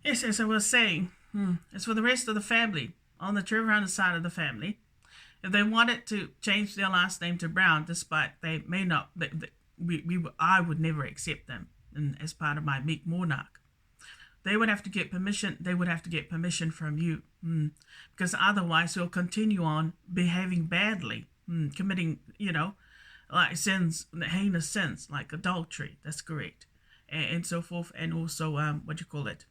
Yes, as I was saying, as for the rest of the family, on the Treviranus side of the family, if they wanted to change their last name to Brown, despite they may not, I would never accept them as part of my meek monarch. They would have to get permission. They would have to get permission from you, because otherwise you'll continue on behaving badly, committing, like sins, heinous sins like adultery. That's correct, and so forth, and also what you call it,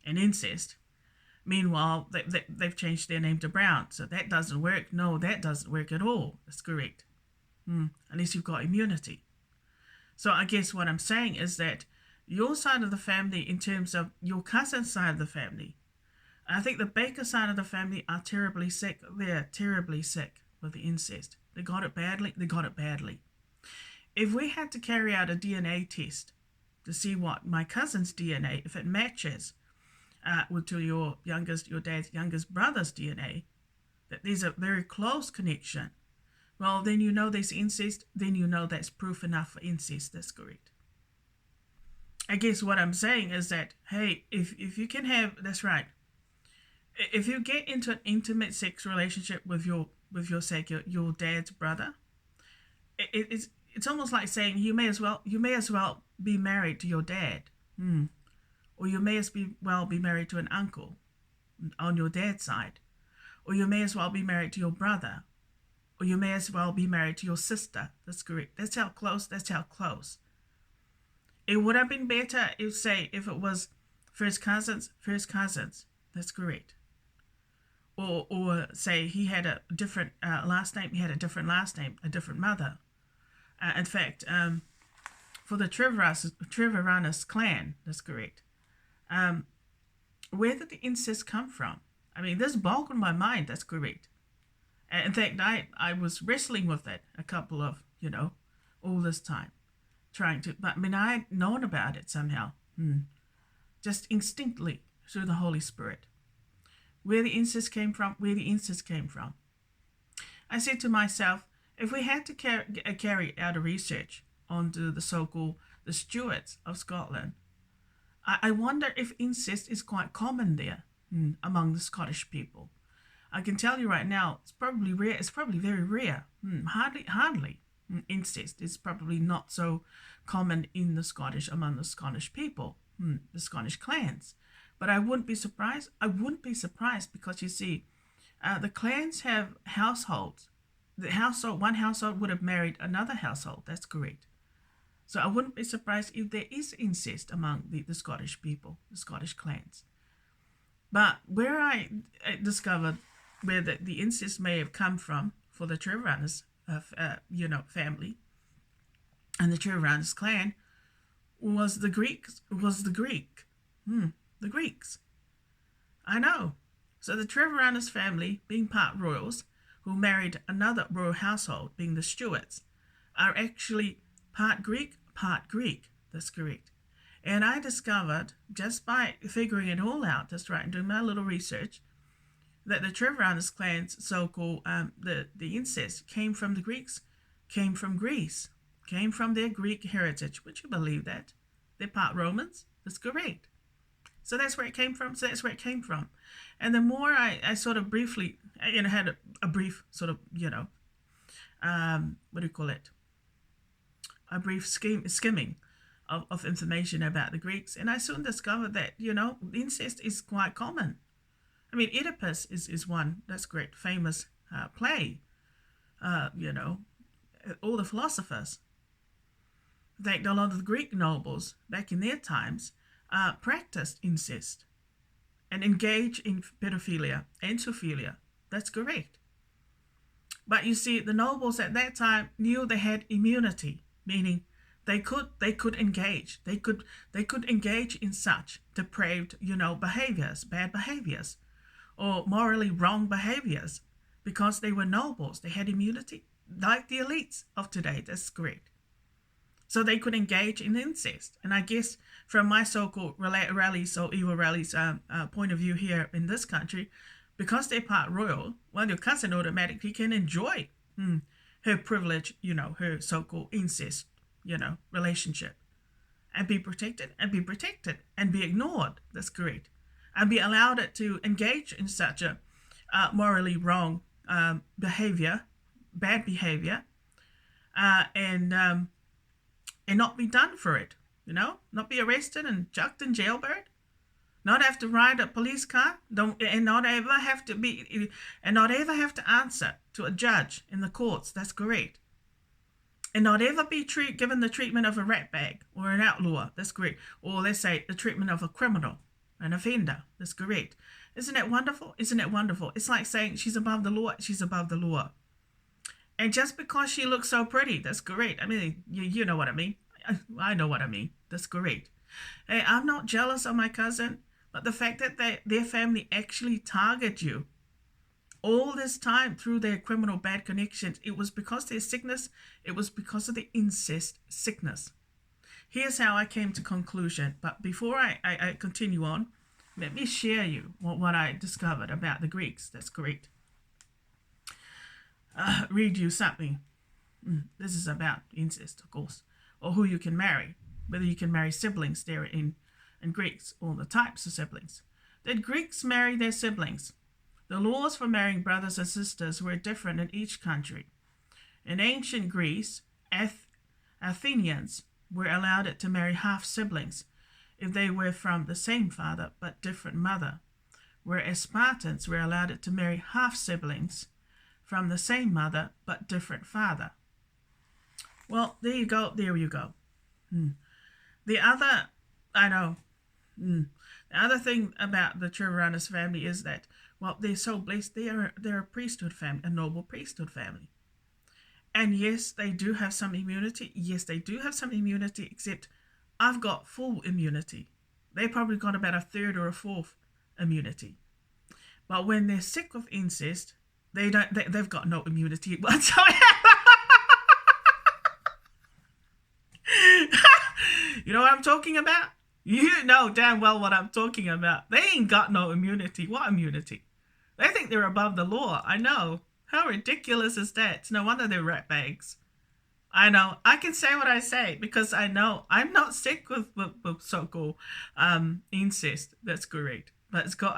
and incest. Meanwhile, they've changed their name to Brown, so that doesn't work. No, that doesn't work at all. That's correct, unless you've got immunity. So I guess what I'm saying is that your side of the family, in terms of your cousin's side of the family, I think the Baker side of the family are terribly sick. They're terribly sick with the incest. They got it badly. They got it badly. If we had to carry out a DNA test to see what my cousin's DNA, if it matches to your dad's youngest brother's DNA, that there's a very close connection, well, then you know there's incest. Then you know that's proof enough for incest. That's correct. I guess what I'm saying is that, hey, if you can have, that's right. If you get into an intimate sex relationship with your dad's brother, it's almost like saying you may as well be married to your dad, or you may as well be married to an uncle on your dad's side, or you may as well be married to your brother, or you may as well be married to your sister. That's correct. That's how close. It would have been better if it was first cousins. That's correct. Or say he had a different last name. He had a different last name, a different mother. In fact, for the Treviranus clan, that's correct. Where did the incest come from? I mean, this boggled my mind. That's correct. In fact, I was wrestling with it a couple of, all this time. But I mean, I had known about it somehow, just instinctively through the Holy Spirit. Where the incest came from. I said to myself, if we had to carry out a research onto the so-called the Stuarts of Scotland, I wonder if incest is quite common there among the Scottish people. I can tell you right now, it's probably rare. It's probably very rare. Hardly. Incest is probably not so common among the Scottish people, the Scottish clans. But I wouldn't be surprised. Because you see, the clans have households. One household would have married another household. That's correct. So I wouldn't be surprised if there is incest among the Scottish people, the Scottish clans. But where I discovered where the incest may have come from for the Treviranus family and the Treviranus clan was the Greeks. The Greeks. I know. So the Treviranus family, being part royals, who married another royal household, being the Stuarts, are actually part Greek, part Greek. That's correct. And I discovered, just by figuring it all out, that's right, and doing my little research, that the Treviranus clan's so-called, the incest came from the Greeks, came from Greece, came from their Greek heritage. Would you believe that? They're part Romans. That's correct. So that's where it came from. And the more I sort of briefly, had a brief sort of, what do you call it? A brief skimming of information about the Greeks. And I soon discovered that, incest is quite common. I mean, Oedipus is one, that's great, famous play, all the philosophers. In fact, a lot of the Greek nobles back in their times practiced incest and engaged in pedophilia and zoophilia. That's correct. But you see, the nobles at that time knew they had immunity, meaning they could engage. They could engage in such depraved, behaviors, bad behaviors, or morally wrong behaviors, because they were nobles. They had immunity, like the elites of today. That's correct. So they could engage in incest. And I guess from my so-called rallies or evil rallies point of view here in this country, because they're part royal, well, your cousin automatically can enjoy her privilege, her so-called incest, relationship, and be protected and be ignored. That's correct. and be allowed it to engage in such a morally wrong behavior, bad behavior, and not be done for it, not be arrested and chucked in jailbird, not have to ride a police car, and not ever have to answer to a judge in the courts. That's great. And not ever be given the treatment of a ratbag or an outlaw. That's great. Or let's say the treatment of a criminal, an offender. That's great. Isn't it wonderful? Isn't it wonderful? It's like saying she's above the law. She's above the law. And just because she looks so pretty, that's great. I mean, you know what I mean. I know what I mean. That's great. Hey, I'm not jealous of my cousin, but the fact that their family actually target you all this time through their criminal bad connections, it was because of their sickness. It was because of the incest sickness. Here's how I came to conclusion. But before I continue on, let me share you what I discovered about the Greeks. That's great. Read you something. This is about incest, of course, or who you can marry, whether you can marry siblings there in Greeks, or the types of siblings. Did Greeks marry their siblings? The laws for marrying brothers and sisters were different in each country. In ancient Greece, Athenians were allowed to marry half-siblings if they were from the same father but different mother, whereas Spartans were allowed to marry half-siblings from the same mother but different father. Well, there you go. The other thing about the Treviranus family is that, well, they're so blessed. They're a priesthood family, a noble priesthood family. And yes, they do have some immunity. Yes, they do have some immunity, except I've got full immunity. They probably got about a third or a fourth immunity. But when they're sick with incest, they've got no immunity whatsoever. You know what I'm talking about? You know damn well what I'm talking about. They ain't got no immunity. What immunity? They think they're above the law. I know. How ridiculous is that? It's no wonder they're ratbags. I know. I can say what I say because I know I'm not sick with so-called incest. That's great. But it's got,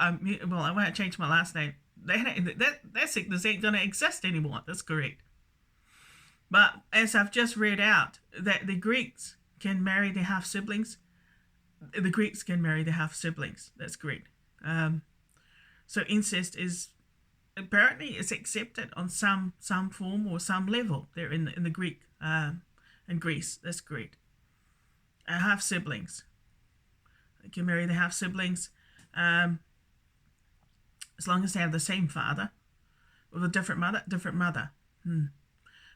well, I want to change my last name. That sickness ain't going to exist anymore. That's great. But as I've just read out, that the Greeks can marry their half-siblings. The Greeks can marry their half-siblings. That's great. So incest is, apparently, it's accepted on some form or some level there in the Greek, in Greece. That's great. Half-siblings. They can marry their half-siblings as long as they have the same father with a different mother.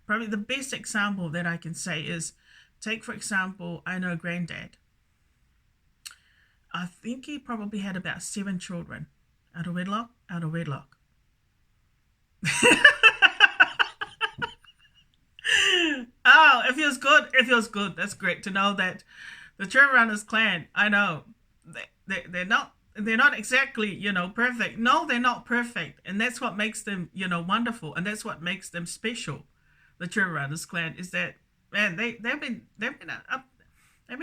Probably the best example that I can say is, take for example, I know Granddad. I think he probably had about 7 children. Out of wedlock. Oh, it feels good. That's great to know that the Treviranus clan, I know, they're not exactly, perfect. No, they're not perfect. And that's what makes them, wonderful. And that's what makes them special. The Treviranus clan is that, man, they've been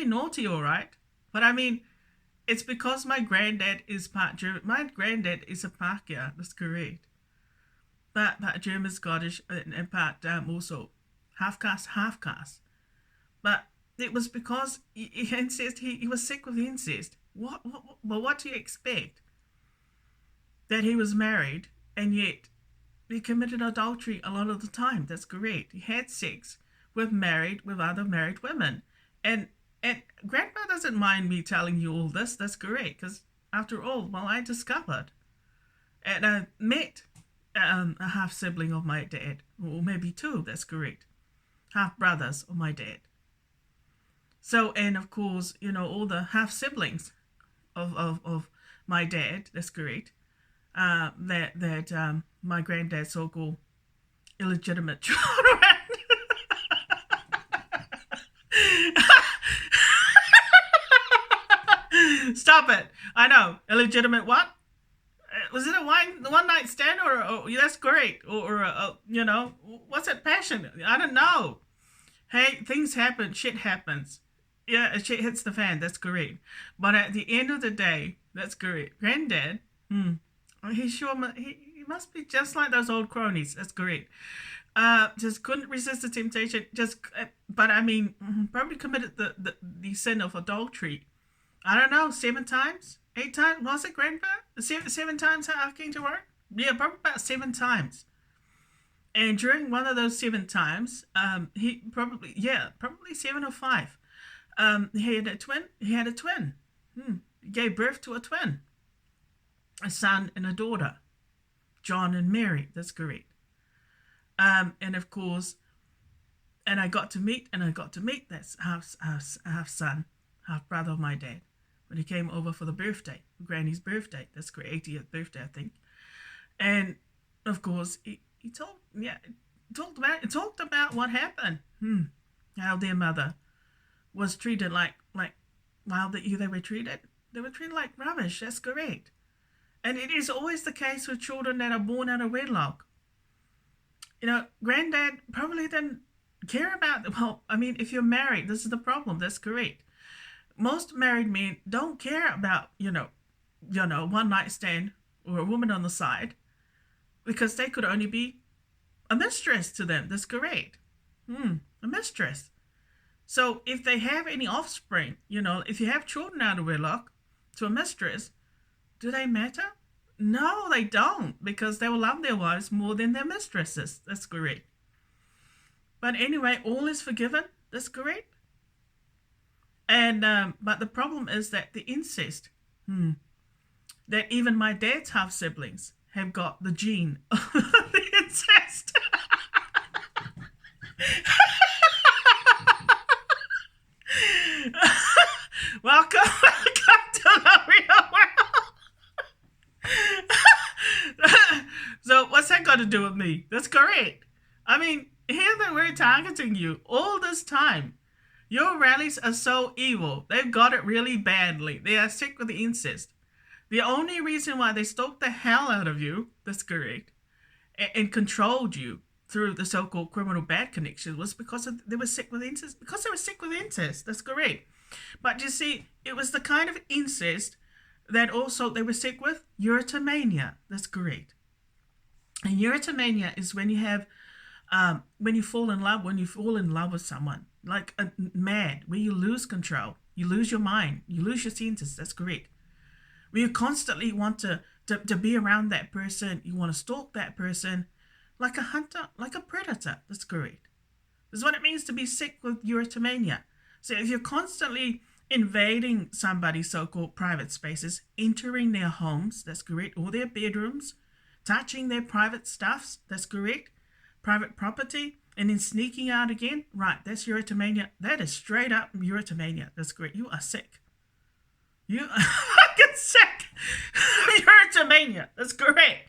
naughty, all right. But I mean, it's because my granddad is part German. My granddad is a Parker. That's correct. Part German, Scottish, and part also half caste. But it was because he was sick with incest. What do you expect? That he was married and yet he committed adultery a lot of the time. That's correct. He had sex with other married women. And Grandma doesn't mind me telling you all this. That's correct. Because after all, I discovered and I met a half sibling of my dad, or maybe 2. That's correct. Half brothers of my dad. So, and of course, all the half siblings of my dad. That's correct. That my granddad so-called illegitimate children. Stop it. I know. Illegitimate what? Was it a one night stand or that's great. Or what's that passion? I don't know. Hey, things happen. Shit happens. Yeah, shit hits the fan. That's great. But at the end of the day, That's correct. Granddad. He sure he must be just like those old cronies. That's correct. Just couldn't resist the temptation. But I mean, probably committed the sin of adultery. I don't know, 7 times, 8 times. Was it, Grandpa? Seven times asking to work? Yeah, probably about 7 times. And during one of those 7 times, he probably 7 or 5. He had a twin. He gave birth to a twin, a son and a daughter, John and Mary. That's correct. And of course, I got to meet that half son, half brother of my dad, when he came over for the birthday, Granny's birthday. That's great, 80th birthday, I think. And of course, he talked about what happened. How their mother was treated like they were treated. They were treated like rubbish. That's correct. And it is always the case with children that are born out of wedlock. Granddad probably didn't care about. Well, I mean, if you're married, this is the problem. That's correct. Most married men don't care about one night stand or a woman on the side, because they could only be a mistress to them. That's correct. A mistress. So if they have any offspring, if you have children out of wedlock to a mistress, do they matter? No, they don't, because they will love their wives more than their mistresses. That's correct. But anyway, all is forgiven. That's correct. And but the problem is that the incest, that even my dad's half siblings have got the gene of the incest. Welcome to the real world. So what's that got to do with me? That's correct. I mean, here that we're targeting you all this time. Your rallies are so evil. They've got it really badly. They are sick with the incest. The only reason why they stalked the hell out of you, that's correct, and controlled you through the so-called criminal bad connections was because they were sick with incest. Because they were sick with incest, that's correct. But you see, it was the kind of incest that also they were sick with erotomania. That's correct. And erotomania is when you have, when you fall in love with someone, like mad, where you lose control, you lose your mind, you lose your senses. That's correct. Where you constantly want to be around that person, you want to stalk that person, like a hunter, like a predator. That's correct. This is what it means to be sick with erotomania. So if you're constantly invading somebody's so-called private spaces, entering their homes, that's correct, or their bedrooms, touching their private stuffs, that's correct, private property, and then sneaking out again, right, that's erotomania. That is straight up erotomania. That's correct. You are sick. You are fucking sick. Erotomania. That's correct.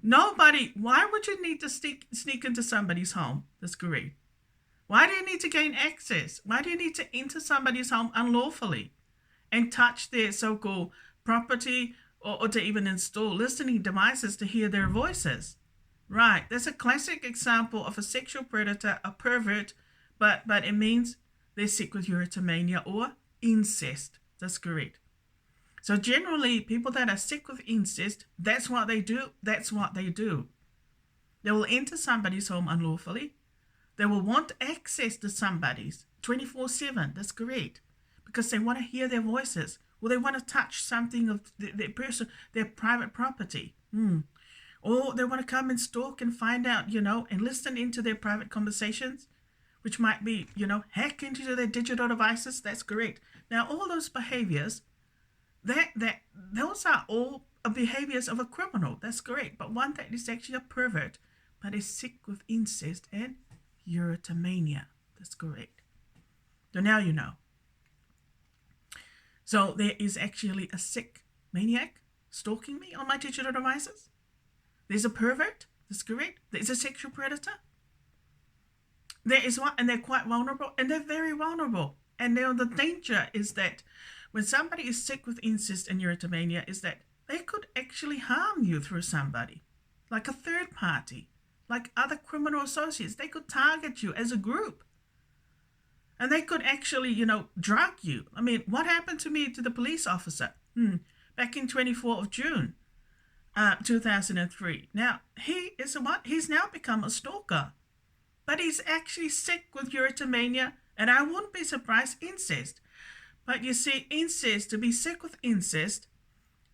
Nobody, why would you need to sneak into somebody's home? That's correct. Why do you need to gain access? Why do you need to enter somebody's home unlawfully and touch their so-called property or to even install listening devices to hear their voices? Right, that's a classic example of a sexual predator, a pervert, but it means they're sick with erotomania or incest. That's correct. So generally, people that are sick with incest, that's what they do. That's what they do. They will enter somebody's home unlawfully. They will want access to somebody's 24/7. That's correct. Because they want to hear their voices, or they want to touch something of their person, their private property. Or they want to come and stalk and find out, and listen into their private conversations, which might be, hack into their digital devices. That's correct. Now, all those behaviors, those are all behaviors of a criminal. That's correct. But one that is actually a pervert, but is sick with incest and erotomania. That's correct. So now you know. So there is actually a sick maniac stalking me on my digital devices. There's a pervert. That's correct. There's a sexual predator. There is one, and they're quite vulnerable, and they're very vulnerable. And now the danger is that when somebody is sick with incest and erotomania, is that they could actually harm you through somebody, like a third party, like other criminal associates. They could target you as a group. And they could actually, drug you. I mean, what happened to the police officer? Back in 24th of June, 2003. Now, he's now become a stalker. But he's actually sick with erotomania, and I wouldn't be surprised, incest. But you see, incest, to be sick with incest,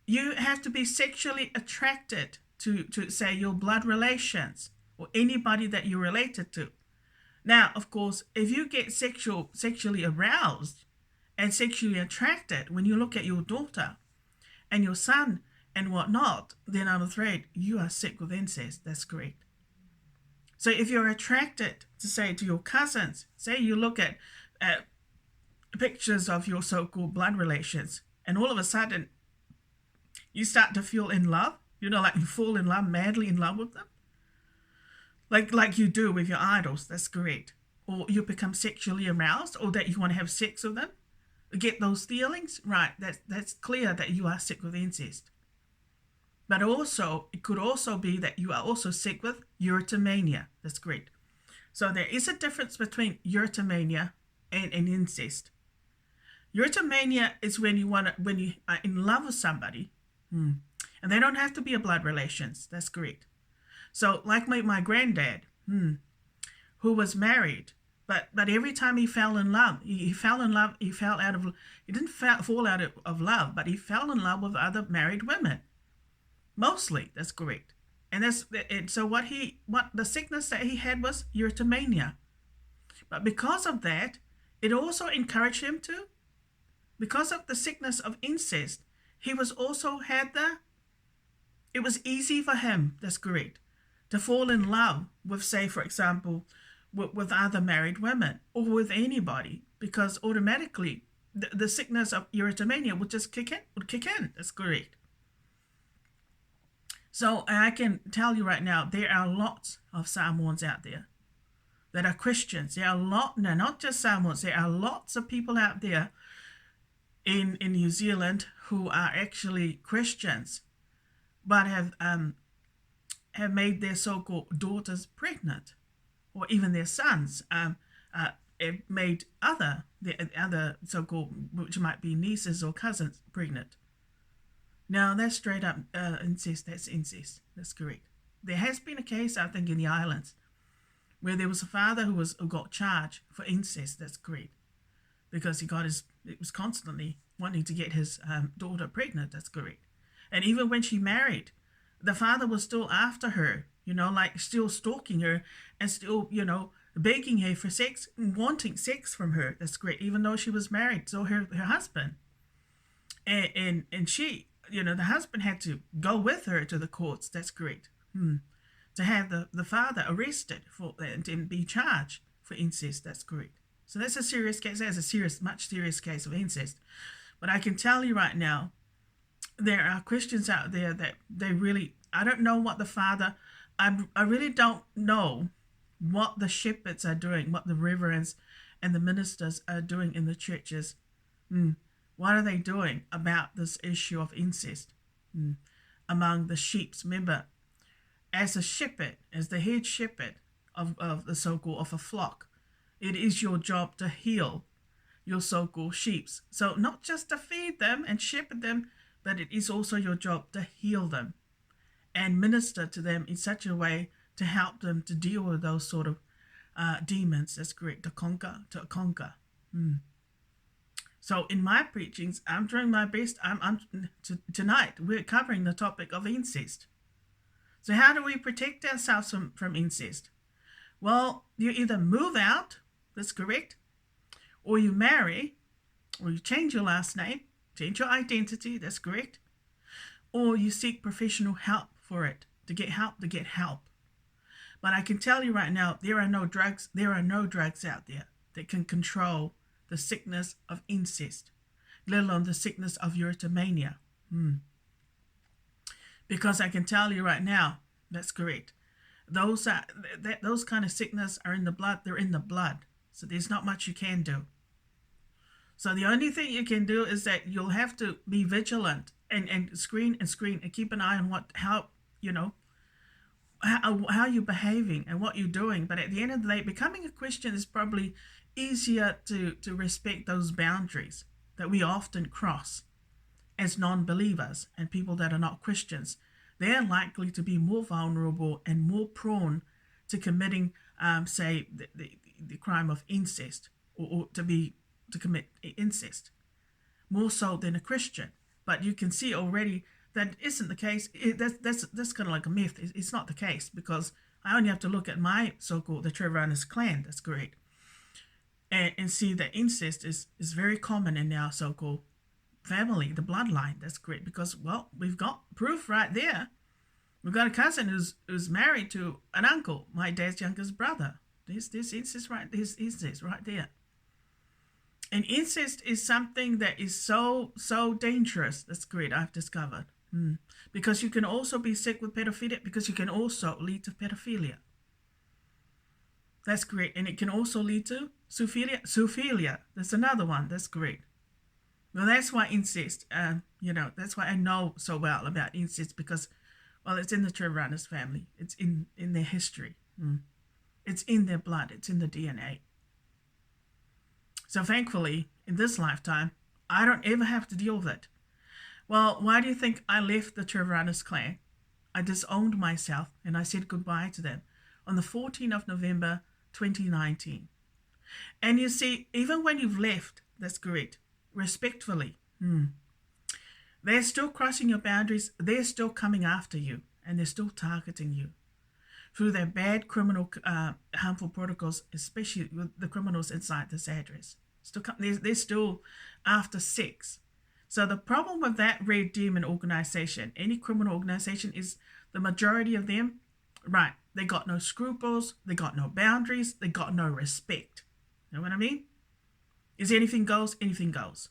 you have to be sexually attracted to say, your blood relations or anybody that you're related to. Now, of course, if you get sexually aroused and sexually attracted when you look at your daughter and your son and whatnot, then I'm afraid you are sick with incest. That's correct. So if you're attracted to your cousins, say you look at pictures of your so-called blood relations, and all of a sudden you start to feel in love, like you fall in love, madly in love with them, like you do with your idols, that's correct. Or you become sexually aroused, or that you want to have sex with them, get those feelings, right, that's clear that you are sick with incest. But also, it could also be that you are also sick with erotomania. That's great. So there is a difference between erotomania and incest. Erotomania is when you are in love with somebody, and they don't have to be a blood relations. That's correct. So like my granddad, who was married, but every time he fell in love, he didn't fall out of love, but he fell in love with other married women. Mostly, that's correct. And so what the sickness that he had was erotomania. But because of that, it also encouraged him because of the sickness of incest, he was also it was easy for him, that's correct, to fall in love with, say, for example, with other married women or with anybody, because automatically the sickness of erotomania would just kick in, that's correct. So I can tell you right now, there are lots of Samoans out there that are Christians. There are not just Samoans, there are lots of people out there in New Zealand who are actually Christians, but have made their so-called daughters pregnant, or even their sons have made the other so-called, which might be nieces or cousins, pregnant. Now, that's straight up incest. That's incest. That's correct. There has been a case, I think, in the islands where there was a father who got charged for incest. That's correct. Because he was constantly wanting to get his daughter pregnant. That's correct. And even when she married, the father was still after her, like still stalking her and still, begging her for sex, wanting sex from her. That's correct. Even though she was married to her husband. And she, the husband had to go with her to the courts. That's correct. To have the father arrested and be charged for incest. That's correct. So that's a serious case. That's a much serious case of incest. But I can tell you right now, there are Christians out there that I don't know what the father, I really don't know what the shepherds are doing, what the reverends and the ministers are doing in the churches. What are they doing about this issue of incest among the sheep? Remember, as a shepherd, as the head shepherd of the so-called of a flock, it is your job to heal your so-called sheep. So not just to feed them and shepherd them, but it is also your job to heal them and minister to them in such a way to help them to deal with those sort of demons. That's correct. To conquer. So in my preachings, I'm doing my best. Tonight, we're covering the topic of incest. So how do we protect ourselves from incest? Well, you either move out, that's correct, or you marry, or you change your last name, change your identity, that's correct, or you seek professional help for it, to get help. But I can tell you right now, there are no drugs out there that can control the sickness of incest, let alone the sickness of erotomania. Because I can tell you right now, that's correct. Those kind of sickness are in the blood. They're in the blood. So there's not much you can do. So the only thing you can do is that you'll have to be vigilant and screen and keep an eye on how you're behaving and what you're doing. But at the end of the day, becoming a Christian is probably easier to respect those boundaries that we often cross as non-believers and people that are not Christians. They're likely to be more vulnerable and more prone to committing, say, the crime of incest, or to commit incest, more so than a Christian. But you can see already that isn't the case. That's kind of like a myth. It's not the case, because I only have to look at my so-called the Treviranus clan. That's great. And see that incest is very common in our so-called family, the bloodline. That's great, because, well, we've got proof right there. We've got a cousin who's married to an uncle, my dad's youngest brother. This incest right there. And incest is something that is so dangerous. That's great, I've discovered. Because you can also be sick with pedophilia, because you can also lead to pedophilia. That's great. And it can also lead to zoophilia. That's another one. That's great. Well, that's why incest, that's why I know so well about incest, because, well, it's in the Treviranus family. It's in their history. It's in their blood. It's in the DNA. So thankfully, in this lifetime, I don't ever have to deal with it. Well, why do you think I left the Treviranus clan? I disowned myself and I said goodbye to them on the 14th of November, 2019. And you see, even when you've left, that's great, respectfully, they're still crossing your boundaries. They're still coming after you, and they're still targeting you through their bad criminal, harmful protocols, especially with the criminals inside this address. They're still after sex. So the problem with that red demon organization, any criminal organization, is the majority of them, right, they got no scruples, they got no boundaries, they got no respect. You know what I mean? Is anything goes, anything goes.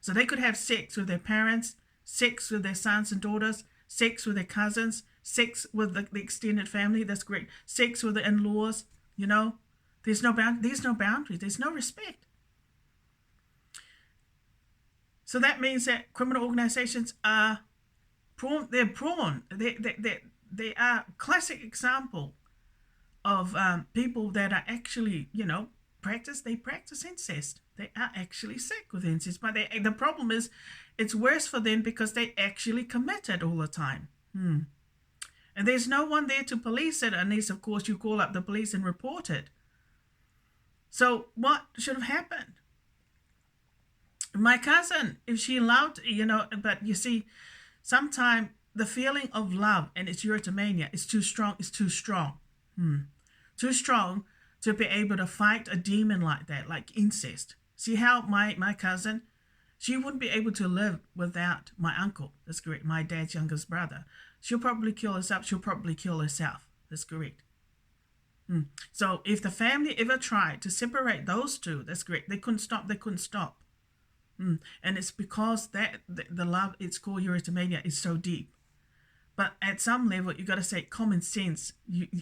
So they could have sex with their parents, sex with their sons and daughters, sex with their cousins, sex with the extended family. That's great. Sex with the in-laws. There's no boundaries. There's no respect. So that means that criminal organizations are prawn. They're prawn. They are a classic example of people that are actually, they practice incest. They are actually sick with incest. But the problem is, it's worse for them because they actually commit it all the time. And there's no one there to police it, unless, of course, you call up the police and report it. So what should have happened? My cousin, if she allowed, but you see, sometimes the feeling of love and its erotomania is too strong. It's too strong. Too strong to be able to fight a demon like that, like incest. See how my cousin, she wouldn't be able to live without my uncle. That's correct. My dad's youngest brother. She'll probably kill herself. She'll probably kill herself. That's correct. So if the family ever tried to separate those two, that's correct. They couldn't stop. And it's because that the love, it's called erotomania, is so deep. But at some level, you got to say common sense.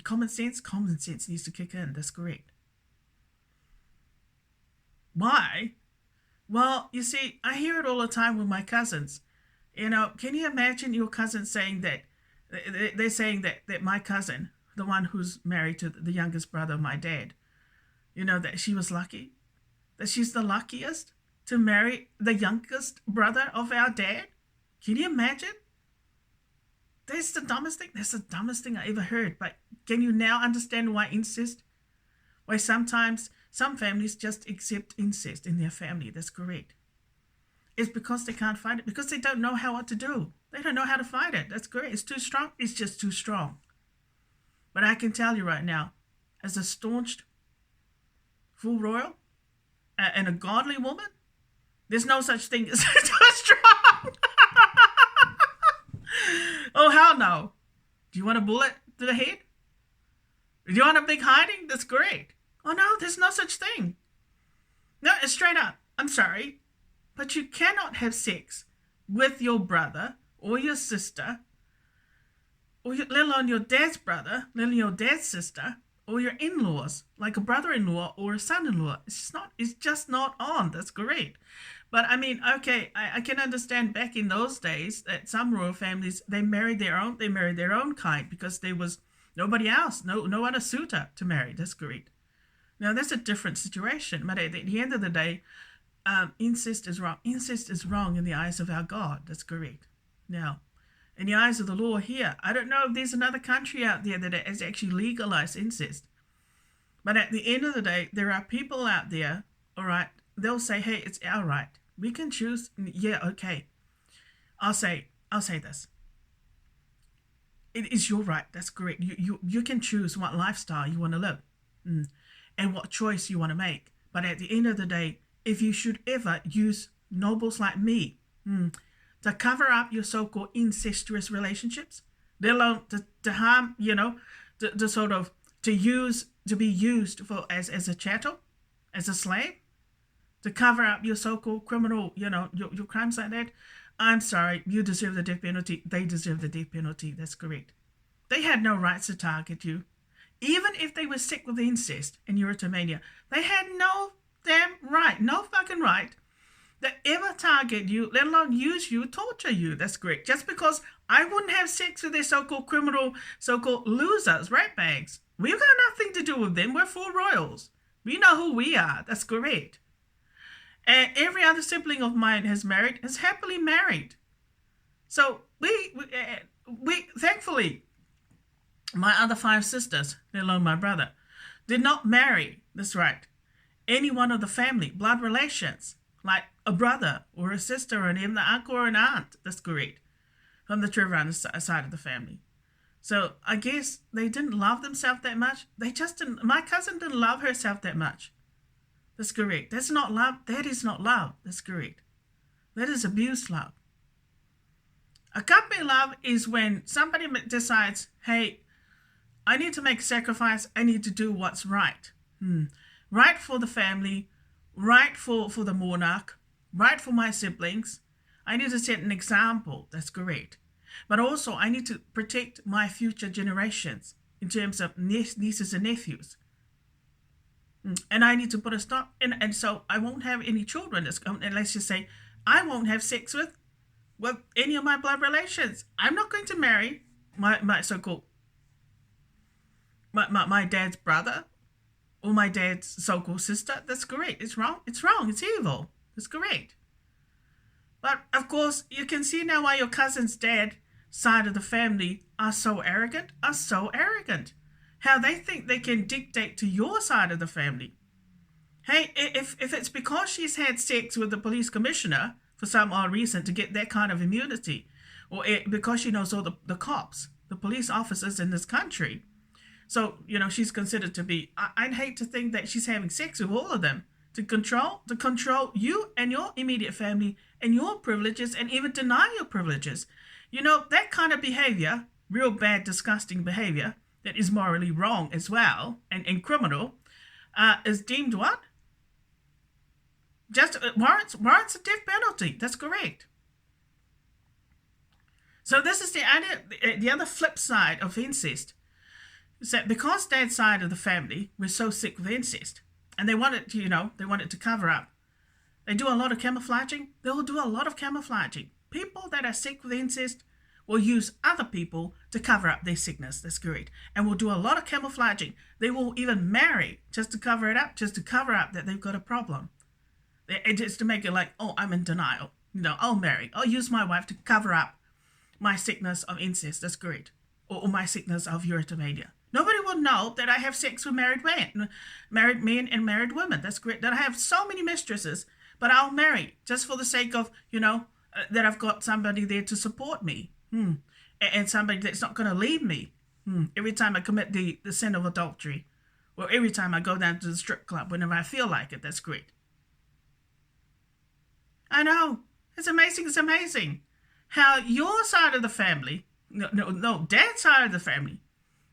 Common sense needs to kick in. That's correct. Why? Well, you see, I hear it all the time with my cousins. Can you imagine your cousin saying that? They're saying that my cousin, the one who's married to the youngest brother of my dad, that she was lucky, that she's the luckiest to marry the youngest brother of our dad. Can you imagine? That's the dumbest thing. That's the dumbest thing I ever heard. But can you now understand why incest? Why sometimes some families just accept incest in their family. That's correct. It's because they can't fight it. Because they don't know what to do. They don't know how to fight it. That's correct. It's too strong. It's just too strong. But I can tell you right now, as a staunched full royal and a godly woman, there's no such thing as too strong. Oh, hell no. Do you want a bullet to the head? Do you want a big hiding? That's great. Oh, no, there's no such thing. No, it's straight up. I'm sorry. But you cannot have sex with your brother or your sister, or let alone your dad's brother, let alone your dad's sister, or your in-laws, like a brother-in-law or a son-in-law. It's just not on. That's great. But I mean, okay, I can understand back in those days that some royal families, they married their own kind, because there was nobody else, no other suitor to marry. That's great. Now, that's a different situation. But at the end of the day, incest is wrong. Incest is wrong in the eyes of our God. That's correct. Now, in the eyes of the law here, I don't know if there's another country out there that has actually legalized incest. But at the end of the day, there are people out there, all right, they'll say, hey, it's our right. We can choose. Yeah, okay. I'll say this. It is your right. That's correct. You can choose what lifestyle you want to live and what choice you want to make. But at the end of the day, if you should ever use nobles like me to cover up your so-called incestuous relationships, let alone to harm, to sort of to be used for as a chattel, as a slave, to cover up your so-called criminal, your crimes like that, I'm sorry, you deserve the death penalty. They deserve the death penalty. That's correct. They had no rights to target you. Even if they were sick with incest and erotomania, they had no damn right, no fucking right to ever target you, let alone use you, torture you. That's correct. Just because I wouldn't have sex with their so-called criminal, so-called losers, ratbags. We've got nothing to do with them. We're full royals. We know who we are. That's correct. And every other sibling of mine is happily married. So we thankfully, my other 5 sisters, let alone my brother, did not marry, that's right, any one of the family, blood relations, like a brother or a sister or even an uncle or an aunt, that's correct, from the Treviranus side of the family. So I guess they didn't love themselves that much. They just didn't, my cousin didn't love herself that much. That's correct. That's not love. That is not love. That's correct. That is abuse love. Agape love is when somebody decides, hey, I need to make a sacrifice. I need to do what's right. Right for the family, right for the monarch, right for my siblings. I need to set an example. That's correct. But also, I need to protect my future generations in terms of nieces and nephews. And I need to put a stop, and so I won't have any children. And let's just say I won't have sex with any of my blood relations. I'm not going to marry my so-called my dad's brother or my dad's so-called sister. That's correct. It's wrong. It's wrong. It's evil. That's correct. But of course, you can see now why your cousin's dad side of the family are so arrogant. How they think they can dictate to your side of the family. Hey, if it's because she's had sex with the police commissioner for some odd reason to get that kind of immunity, or because she knows all the cops, the police officers in this country, so, she's considered to be, I'd hate to think that she's having sex with all of them to control you and your immediate family and your privileges and even deny your privileges. That kind of behavior, real bad, disgusting behavior, that is morally wrong as well and criminal, is deemed what? Just warrants a death penalty. That's correct. So this is the other flip side of incest. Is that because dad's side of the family was so sick with incest, and they wanted to cover up. They do a lot of camouflaging. They'll do a lot of camouflaging. People that are sick with incest will use other people to cover up their sickness. That's correct. And will do a lot of camouflaging. They will even marry just to cover it up, just to cover up that they've got a problem. Just to make it like, oh, I'm in denial. I'll marry. I'll use my wife to cover up my sickness of incest. That's correct. Or my sickness of erotomania. Nobody will know that I have sex with married men and married women. That's great. That I have so many mistresses, but I'll marry just for the sake of, that I've got somebody there to support me. And somebody that's not going to leave me every time I commit the sin of adultery, or every time I go down to the strip club whenever I feel like it. That's great. I know. It's amazing how your side of the family, no, dad's side of the family,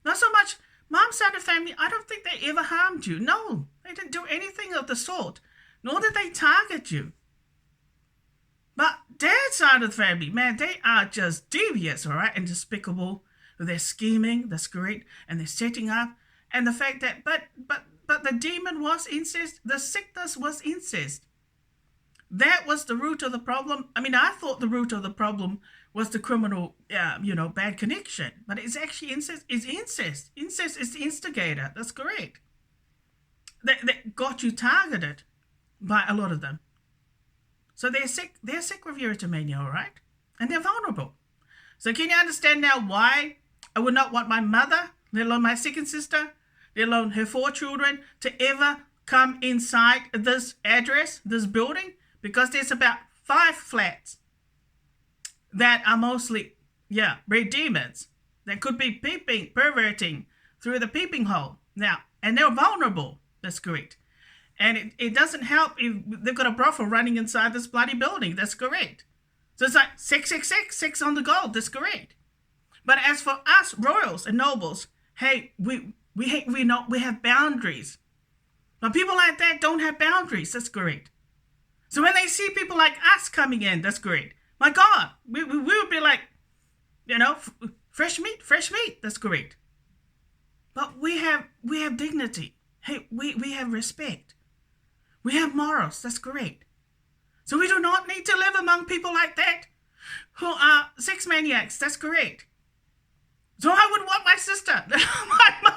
not so much mom's side of the family, I don't think they ever harmed you. No, they didn't do anything of the sort, nor did they target you. But dad's side of the family, man, they are just devious, all right, and despicable. They're scheming, that's correct, and they're setting up. And the fact that, but the demon was incest, the sickness was incest. That was the root of the problem. I mean, I thought the root of the problem was the criminal, bad connection. But it's actually incest. It's incest. Incest is the instigator. That's correct. that got you targeted by a lot of them. So they're sick with erotomania, all right? And they're vulnerable. So can you understand now why I would not want my mother, let alone my second sister, let alone her 4 children, to ever come inside this address, this building? Because there's about 5 flats that are mostly, red demons that could be peeping, perverting through the peeping hole. Now, and they're vulnerable. That's correct. And it doesn't help if they've got a brothel running inside this bloody building. That's correct. So it's like 666, 6 on the gold. That's correct. But as for us royals and nobles, hey, we have boundaries. But people like that don't have boundaries. That's correct. So when they see people like us coming in, that's great. My God, we would be like, fresh meat. That's correct. But we have dignity. Hey, we have respect. We have morals. That's correct. So we do not need to live among people like that who are sex maniacs. That's correct. So I would want my sister, my mom,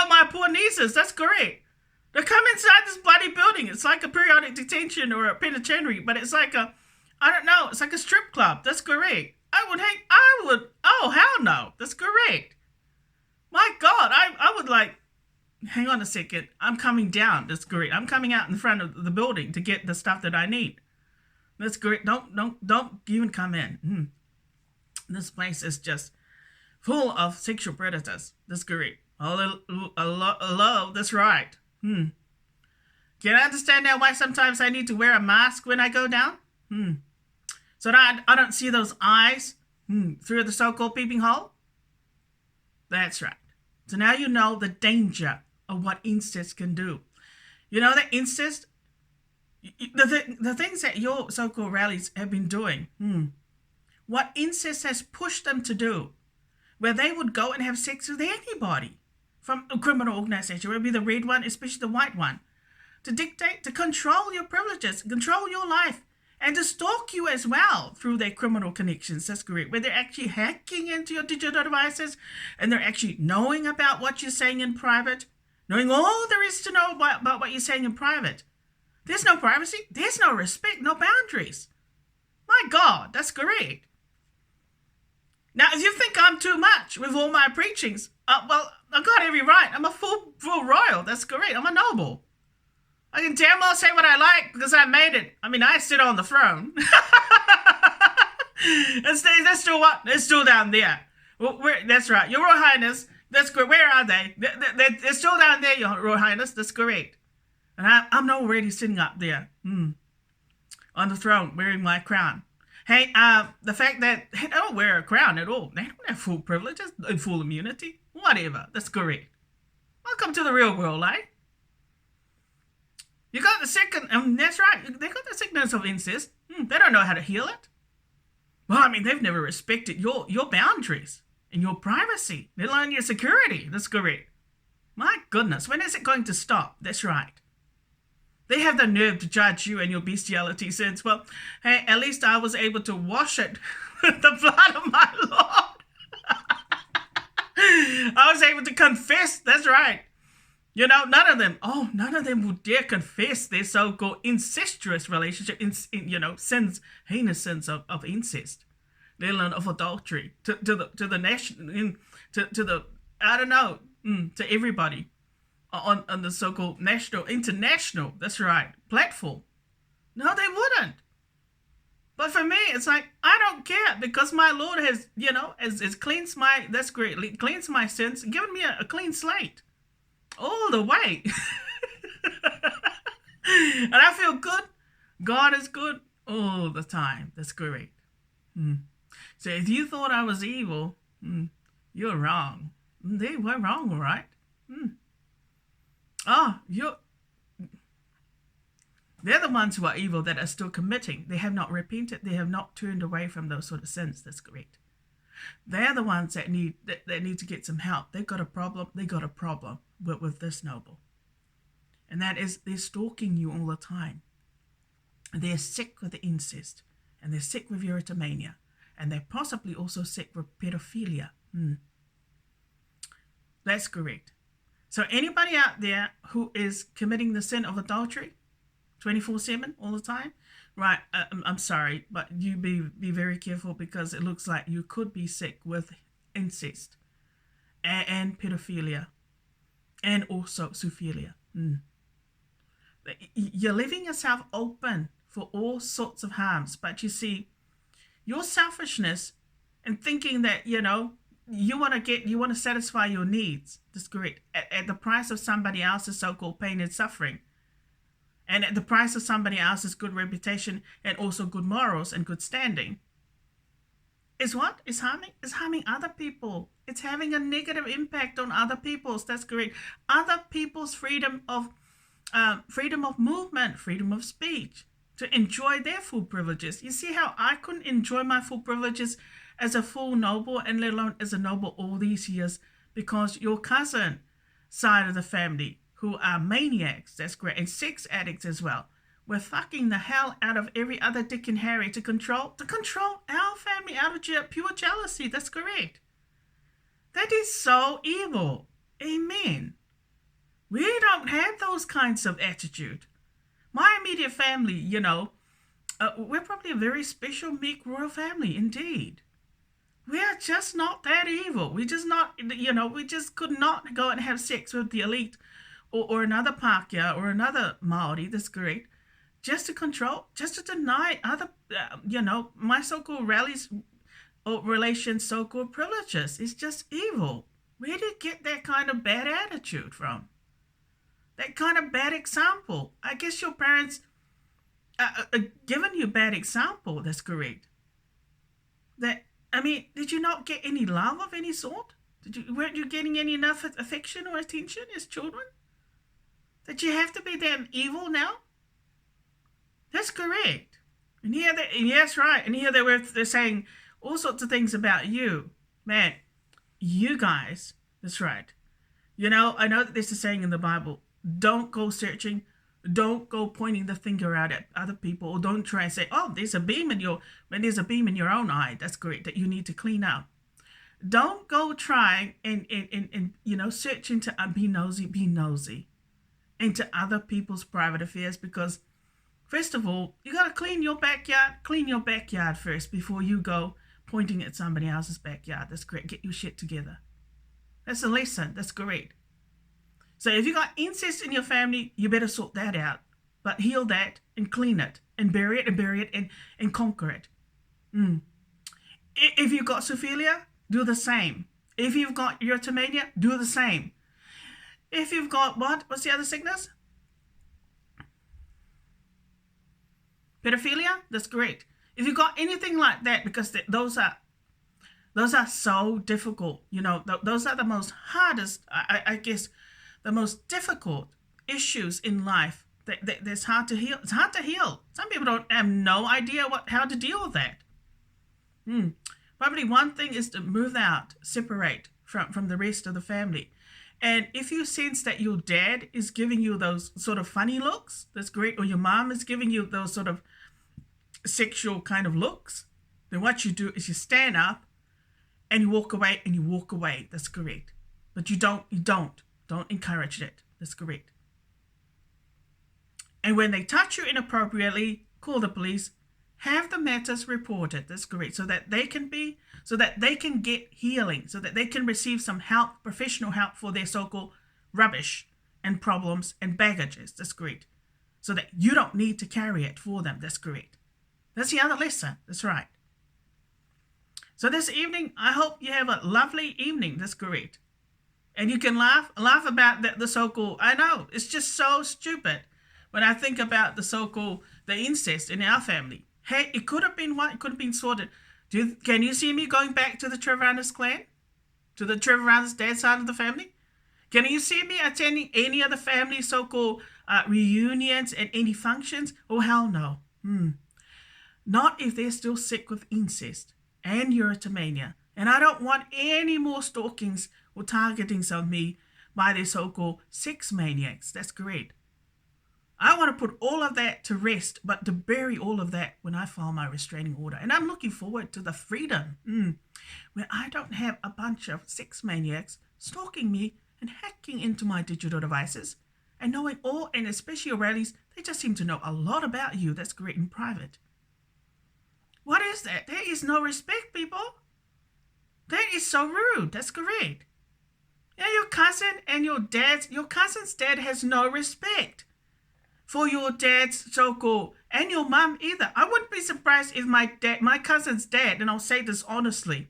my poor nieces. That's correct. They come inside this bloody building. It's like a periodic detention or a penitentiary, but it's like it's like a strip club. That's correct. Oh, hell no. That's correct. My God, I would like, hang on a second. I'm coming down. That's great. I'm coming out in front of the building to get the stuff that I need. That's great. Don't even come in. This place is just full of sexual predators. That's great. Hello. That's right. Can I understand now why sometimes I need to wear a mask when I go down? So that I don't see those eyes through the so-called peeping hole? That's right. So now you know the danger of what incest can do. You know that incest, the things that your so-called rallies have been doing, what incest has pushed them to do, where they would go and have sex with anybody from a criminal organization, whether it be the red one, especially the white one, to dictate, to control your privileges, control your life, and to stalk you as well through their criminal connections. That's correct. Where they're actually hacking into your digital devices and they're actually knowing about what you're saying in private, knowing all there is to know about what you're saying in private. There's no privacy. There's no respect, no boundaries. My God, that's correct. Now, if you think I'm too much with all my preachings, well, I've got every right. I'm a full royal. That's correct. I'm a noble. I can damn well say what I like because I made it. I mean, I sit on the throne. They're still what? They're still down there. That's right. Your Royal Highness, that's good. Where are they? They're still down there, Your Royal Highness. That's correct. And I'm already sitting up there on the throne wearing my crown. Hey, the fact that they don't wear a crown at all. They don't have full privileges, full immunity. Whatever. That's correct. Welcome to the real world, eh? You got the second, that's right, they got the sickness of incest. They don't know how to heal it. Well, I mean, they've never respected your boundaries and your privacy, let alone your security. That's correct. My goodness, when is it going to stop? That's right. They have the nerve to judge you and your bestiality since, well, hey, at least I was able to wash it with the blood of my Lord. I was able to confess, that's right. None of them would dare confess their so-called incestuous relationship, sins, heinous sins of incest, let alone of adultery, to the national, to everybody on the so-called international, that's right, platform. No, they wouldn't. But for me, it's like, I don't care because my Lord has, has cleansed cleansed my sins, given me a clean slate. All the way. And I feel good. God is good all the time. That's great. So if you thought I was evil, you're wrong. They were wrong, all right? They're the ones who are evil that are still committing. They have not repented. They have not turned away from those sort of sins. That's correct. They're the ones that need to get some help. They've got a problem. They got a problem with this noble. And that is they're stalking you all the time. And they're sick with the incest. And they're sick with erotomania. And they're possibly also sick with pedophilia. That's correct. So anybody out there who is committing the sin of adultery 24/7 all the time, right, I'm sorry, but you be very careful, because it looks like you could be sick with incest and pedophilia and also zoophilia. You're leaving yourself open for all sorts of harms. But you see, your selfishness and thinking that, you want to satisfy your needs, that's correct, at the price of somebody else's so-called pain and suffering, and at the price of somebody else's good reputation and also good morals and good standing, is what is harming? Is harming other people. It's having a negative impact on other people's. That's correct. Other people's freedom of movement, freedom of speech, to enjoy their full privileges. You see how I couldn't enjoy my full privileges as a full noble, and let alone as a noble, all these years, because your cousin side of the family, who are maniacs, that's great, and sex addicts as well, we're fucking the hell out of every other Dick and Harry to control our family out of pure jealousy. That's correct. That is so evil. Amen. We don't have those kinds of attitude. My immediate family, we're probably a very special, meek, royal family indeed. We are just not that evil. We just could not go and have sex with the elite or another Pākehā or another Māori, that's correct, just to control, just to deny other, my so-called rallies or relations, so-called privileges. It's just evil. Where do you get that kind of bad attitude from? That kind of bad example? I guess your parents given you bad example, that's correct. Did you not get any love of any sort? Weren't you getting any enough affection or attention as children? That you have to be damn evil now? That's correct. And that's right. And here they're saying all sorts of things about you. Man, you guys, that's right. I know that there's a saying in the Bible, don't go searching, don't go pointing the finger out at other people, or don't try and say, oh, there's a beam in your own eye. That's correct, that you need to clean up. Don't go trying and searching to be nosy into other people's private affairs, because first of all, you got to clean your backyard first before you go pointing at somebody else's backyard. That's correct. Get your shit together. That's a lesson. That's correct. So if you got incest in your family, you better sort that out. But heal that and clean it and bury it and conquer it. If you've got zoophilia, do the same. If you've got erotomania, do the same. If you've got what's the other sickness? Pedophilia, that's great. If you've got anything like that, because those are so difficult, those are the most hardest, I guess, the most difficult issues in life that's hard to heal. It's hard to heal. Some people don't have no idea how to deal with that. Probably one thing is to move out, separate from the rest of the family. And if you sense that your dad is giving you those sort of funny looks, that's great, or your mom is giving you those sort of sexual kind of looks, then what you do is you stand up and you walk away. That's correct. But you don't encourage it. That's correct. And when they touch you inappropriately, call the police, have the matters reported. That's correct. So that they can get healing, so that they can receive some help, professional help for their so-called rubbish and problems and baggages. That's correct. So that you don't need to carry it for them. That's correct. That's the other lesson. That's right. So this evening, I hope you have a lovely evening. That's correct. And you can laugh about the so-called, I know, it's just so stupid when I think about the incest in our family. Hey, it could have been what? It could have been sorted. Can you see me going back to the Treviranus clan? To the Treviranus dad side of the family? Can you see me attending any of the family so-called reunions and any functions? Oh, hell no. Not if they're still sick with incest and erotomania. And I don't want any more stalkings or targetings of me by their so-called sex maniacs. That's great. I want to put all of that to rest, but to bury all of that when I file my restraining order. And I'm looking forward to the freedom where I don't have a bunch of sex maniacs stalking me and hacking into my digital devices and knowing all, and especially your rallies. They just seem to know a lot about you. That's great in private. What is that? There is no respect, people. That is so rude. That's correct. Yeah, your cousin's dad has no respect for your dad's so-called, and your mum either. I wouldn't be surprised if my cousin's dad, and I'll say this honestly,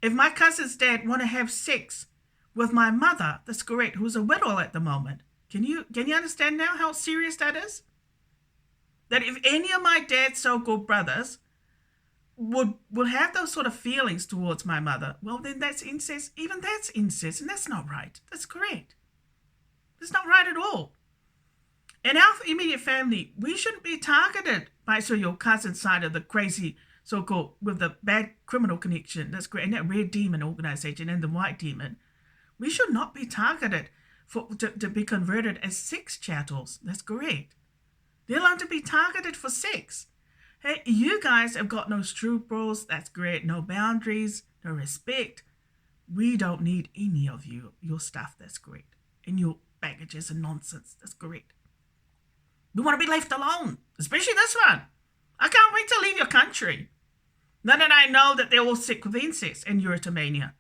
if my cousin's dad want to have sex with my mother, that's correct, who's a widow at the moment. Can you understand now how serious that is? That if any of my dad's so-called brothers will have those sort of feelings towards my mother, well, then that's incest. Even that's incest, and that's not right. That's correct. That's not right at all. In our immediate family, we shouldn't be targeted by your cousin's side of the crazy so-called with the bad criminal connection. That's great. And that red demon organization and the white demon. We should not be targeted to be converted as sex chattels. That's correct. They're allowed to be targeted for sex. Hey, you guys have got no scruples. That's great. No boundaries, no respect. We don't need any of your stuff. That's great. And your baggages and nonsense. That's correct. We want to be left alone, especially this one. I can't wait to leave your country. Now that I know that they're all sick with incest and erotomania.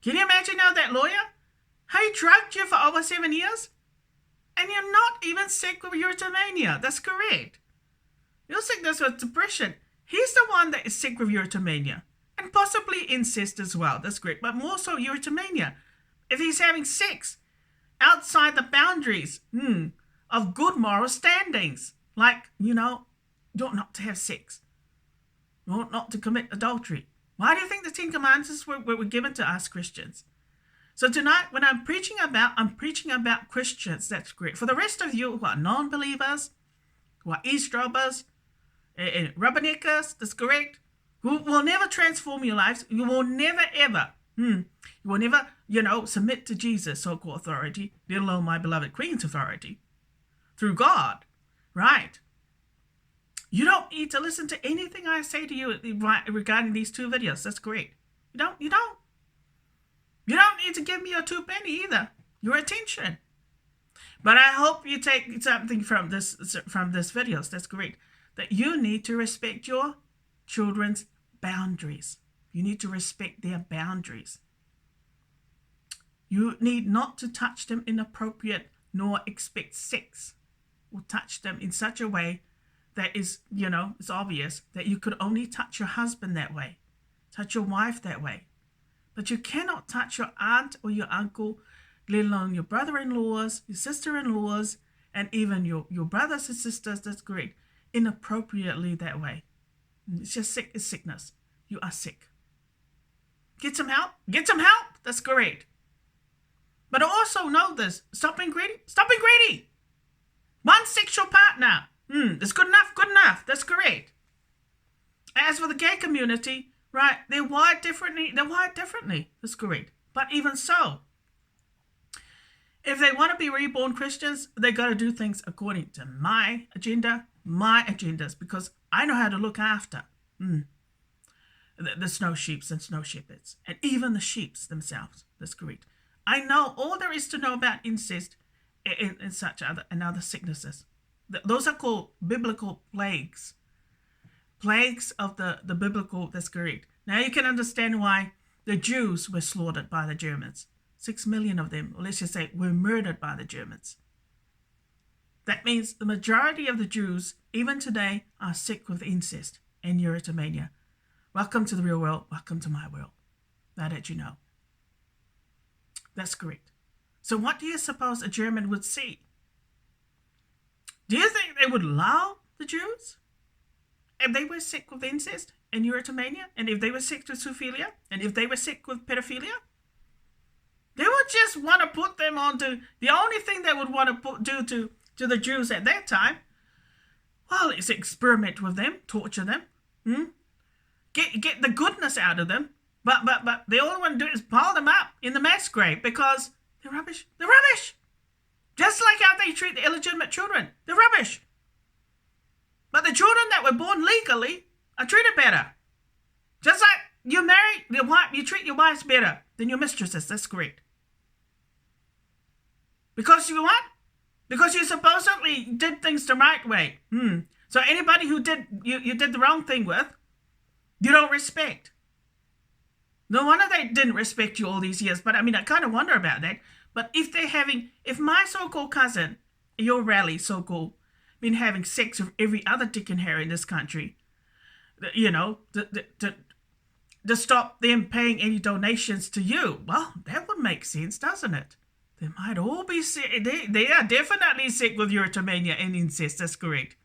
Can you imagine now that lawyer? He drugged you for over 7 years? And you're not even sick with erotomania. That's correct. You're sick with depression. He's the one that is sick with erotomania. And possibly incest as well. That's great. But more so erotomania. If he's having sex outside the boundaries of good moral standings. Like, not to have sex. Not to commit adultery. Why do you think the 10 Commandments were given to us Christians? So tonight, when I'm preaching about Christians. That's great. For the rest of you who are non-believers, who are eavesdroppers, rubberneckers, that's correct, who will never transform your lives. You will never, ever, submit to Jesus' so-called authority, let alone my beloved Queen's authority, through God, right? You don't need to listen to anything I say to you regarding these 2 videos. That's great. You don't need to give me your 2 penny either. Your attention. But I hope you take something from this videos. That's great. That you need to respect your children's boundaries. You need to respect their boundaries. You need not to touch them inappropriate nor expect sex or touch them in such a way that is, it's obvious that you could only touch your husband that way, touch your wife that way. But you cannot touch your aunt or your uncle, let alone your brother-in-laws, your sister-in-laws, and even your brothers and sisters, that's great, inappropriately that way. It's just sick. It's sickness. You are sick. Get some help. Get some help. That's great. But also know this. Stop being greedy. Stop being greedy. One sexual partner. That's good enough. Good enough. That's great. As for the gay community, right, they're wired differently. That's correct. But even so, if they want to be reborn Christians, they got to do things according to my agendas, because I know how to look after the snow sheeps and snow shepherds, and even the sheeps themselves. That's correct. I know all there is to know about incest and such other sicknesses. Those are called biblical plagues. Plagues of the biblical, that's correct. Now you can understand why the Jews were slaughtered by the Germans. 6 million of them, or let's just say, were murdered by the Germans. That means the majority of the Jews, even today, are sick with incest and erotomania. Welcome to the real world. Welcome to my world. Now that you know. That's correct. So what do you suppose a German would see? Do you think they would allow the Jews? If they were sick with incest and erotomania, and if they were sick with zoophilia, and if they were sick with pedophilia, they would just want to put them onto, the only thing they would want to do to the Jews at that time, well, is experiment with them, torture them, get the goodness out of them, but they all want to do is pile them up in the mass grave because they're rubbish. They're rubbish. Just like how they treat the illegitimate children. They're rubbish. But the children that were born legally are treated better. Just like you marry your wife, you treat your wives better. than your mistresses. That's correct. Because you what? Because you supposedly did things the right way. So anybody who you did the wrong thing with, you don't respect. No wonder they didn't respect you all these years. But I mean, I kind of wonder about that. But if my so-called cousin, your rally so-called, been having sex with every other Dick and Harry in this country, you know, to stop them paying any donations to you, well, that would make sense, doesn't it? They might all be sick. They are definitely sick with erotomania and incest. That's correct.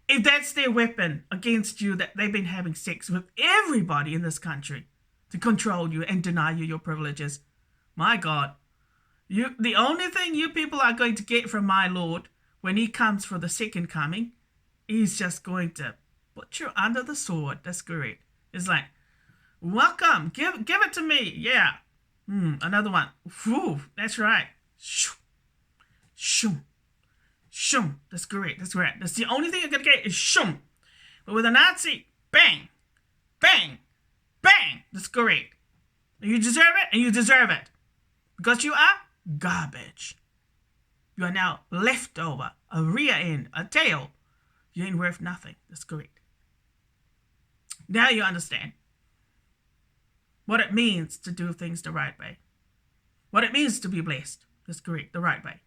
If that's their weapon against you, that they've been having sex with everybody in this country to control you and deny you your privileges, my God, the only thing you people are going to get from my Lord when he comes for the second coming, he's just going to put you under the sword. That's correct. It's like, welcome, give it to me. Yeah. Another one. Whew, that's right. Shoo. Shoo. Shoo. That's correct. That's right. That's the only thing you're going to get is shoo. But with a Nazi, bang, bang, bang. That's correct. And you deserve it, and you deserve it. Because you are garbage. You are now leftover, a rear end, a tail. You ain't worth nothing. That's correct. Now you understand what it means to do things the right way. What it means to be blessed. That's correct, the right way.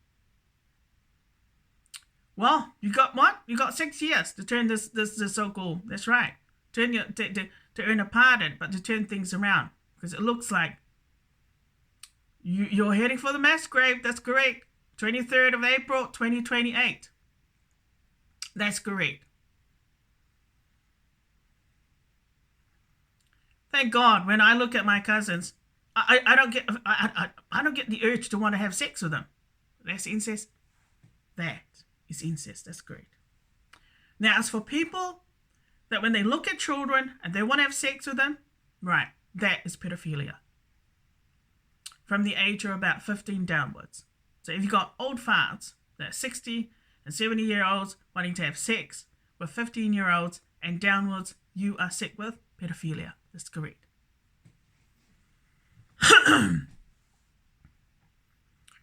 Well, you got what? You got 6 years to turn this so-called, that's right. To earn a pardon, but to turn things around. Because it looks like you're heading for the mass grave. That's correct. 23rd of April, 2028. That's correct. Thank God, when I look at my cousins, I don't get the urge to want to have sex with them. That's incest. That is incest. That's correct. Now, as for people that when they look at children and they want to have sex with them, right, that is pedophilia. From the age of about 15 downwards. So if you've got old farts that are 60 and 70-year-olds wanting to have sex with 15-year-olds and downwards, you are sick with pedophilia. That's correct.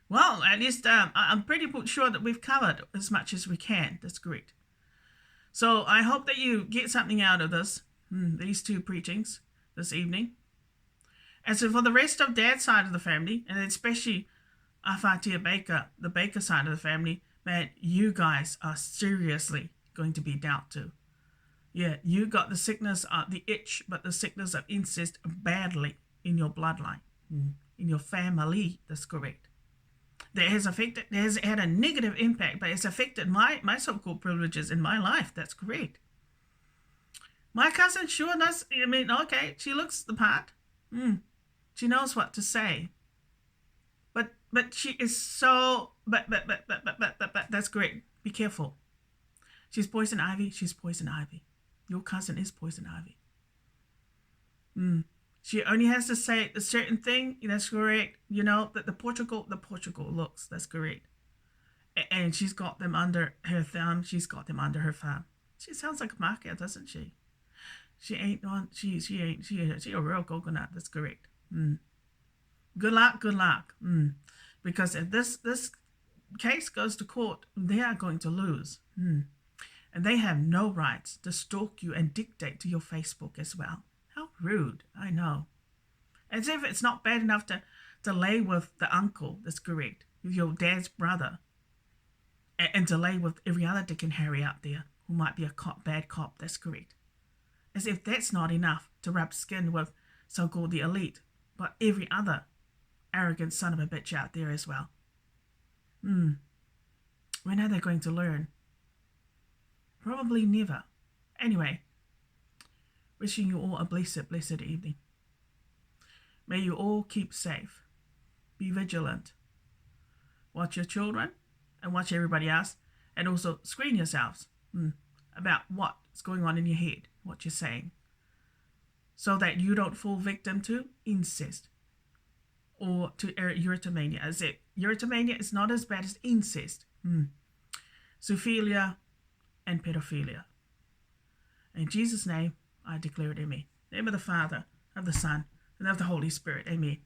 Well, at least I'm pretty sure that we've covered as much as we can. That's correct. So I hope that you get something out of this, these two preachings this evening. And so for the rest of Dad's side of the family, and especially Afatia Baker, the Baker side of the family, man, you guys are seriously going to be dealt to. Yeah, you got the sickness, the itch, but the sickness of incest badly in your bloodline, in your family. That's correct. That has had a negative impact, but it's affected my so-called privileges in my life. That's correct. My cousin sure does. I mean, okay, she looks the part. She knows what to say. But she is so. But that's great. Be careful. She's poison ivy. She's poison ivy. Your cousin is poison ivy. She only has to say a certain thing. That's correct. You know, that the Portugal looks. That's correct. And she's got them under her thumb. She's got them under her thumb. She sounds like a market, doesn't she? She ain't one. She a real coconut. That's correct. Good luck. Because if this case goes to court, they are going to lose. And they have no rights to stalk you and dictate to your Facebook as well. How rude, I know. As if it's not bad enough to lay with the uncle, that's correct, with your dad's brother, and to lay with every other Dick and Harry out there who might be a bad cop, that's correct. As if that's not enough to rub skin with so-called the elite, but every other arrogant son of a bitch out there as well. When are they going to learn? Probably never. Anyway, wishing you all a blessed evening. May you all keep safe. Be vigilant. Watch your children and watch everybody else. And also screen yourselves about what's going on in your head, what you're saying. So that you don't fall victim to incest or to erotomania. As if erotomania is not as bad as incest. Zoophilia and pedophilia. In Jesus' name, I declare it amen. In the name of the Father, of the Son, and of the Holy Spirit. Amen.